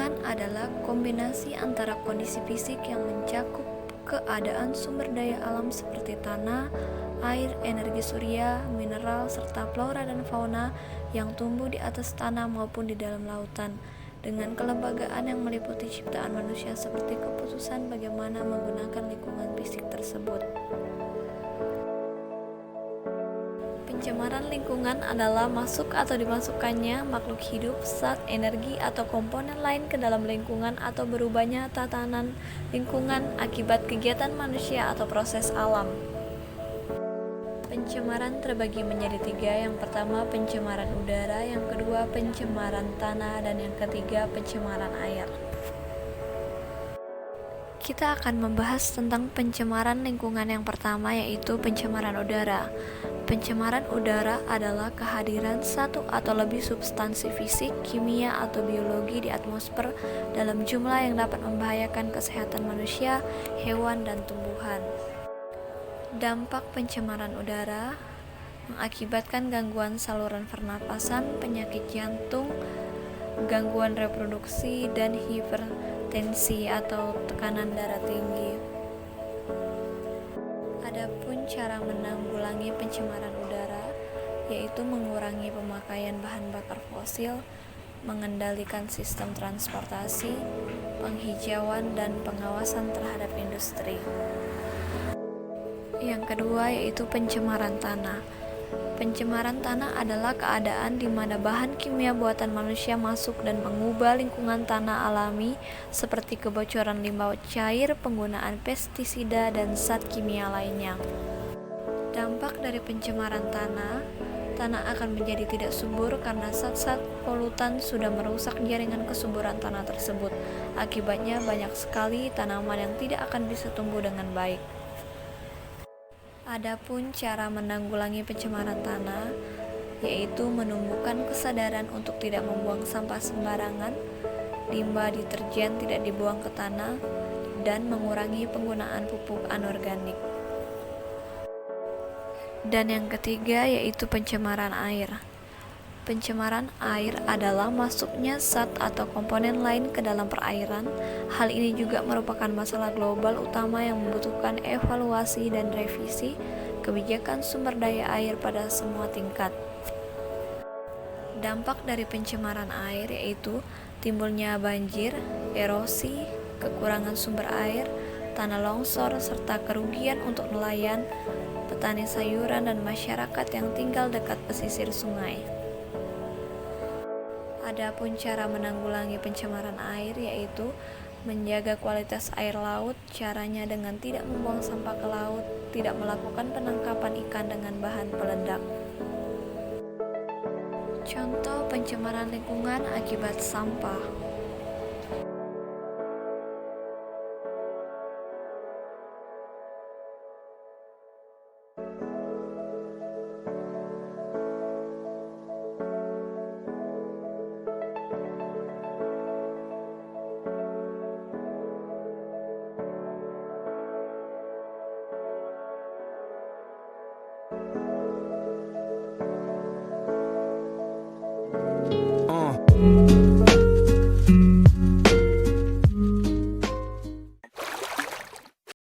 Lingkungan adalah kombinasi antara kondisi fisik yang mencakup keadaan sumber daya alam seperti tanah, air, energi surya, mineral, serta flora dan fauna yang tumbuh di atas tanah maupun di dalam lautan, dengan kelembagaan yang meliputi ciptaan manusia seperti keputusan bagaimana menggunakan lingkungan fisik tersebut. Pencemaran lingkungan adalah masuk atau dimasukkannya makhluk hidup, zat, energi, atau komponen lain ke dalam lingkungan atau berubahnya tatanan lingkungan akibat kegiatan manusia atau proses alam. Pencemaran terbagi menjadi tiga. Yang pertama pencemaran udara, yang kedua pencemaran tanah, dan yang ketiga pencemaran air. Kita akan membahas tentang pencemaran lingkungan yang pertama, yaitu pencemaran udara. Pencemaran udara adalah kehadiran satu atau lebih substansi fisik, kimia, atau biologi di atmosfer dalam jumlah yang dapat membahayakan kesehatan manusia, hewan, dan tumbuhan. Dampak pencemaran udara mengakibatkan gangguan saluran pernapasan, penyakit jantung, gangguan reproduksi, dan hipertensi atau tekanan darah tinggi. Adapun cara menanggulangi pencemaran udara yaitu mengurangi pemakaian bahan bakar fosil, mengendalikan sistem transportasi, penghijauan, dan pengawasan terhadap industri. Yang kedua yaitu pencemaran tanah. Pencemaran tanah adalah keadaan di mana bahan kimia buatan manusia masuk dan mengubah lingkungan tanah alami seperti kebocoran limbah cair, penggunaan pestisida, dan zat kimia lainnya. Dampak dari pencemaran tanah akan menjadi tidak subur karena zat-zat polutan sudah merusak jaringan kesuburan tanah tersebut. Akibatnya banyak sekali tanaman yang tidak akan bisa tumbuh dengan baik. Adapun cara menanggulangi pencemaran tanah yaitu menumbuhkan kesadaran untuk tidak membuang sampah sembarangan, limbah deterjen tidak dibuang ke tanah, dan mengurangi penggunaan pupuk anorganik. Dan yang ketiga yaitu pencemaran air. Pencemaran air adalah masuknya zat atau komponen lain ke dalam perairan. Hal ini juga merupakan masalah global utama yang membutuhkan evaluasi dan revisi kebijakan sumber daya air pada semua tingkat. Dampak dari pencemaran air yaitu timbulnya banjir, erosi, kekurangan sumber air, tanah longsor, serta kerugian untuk nelayan, petani sayuran, dan masyarakat yang tinggal dekat pesisir sungai. Adapun cara menanggulangi pencemaran air yaitu menjaga kualitas air laut. Caranya dengan tidak membuang sampah ke laut, tidak melakukan penangkapan ikan dengan bahan peledak. Contoh pencemaran lingkungan akibat sampah.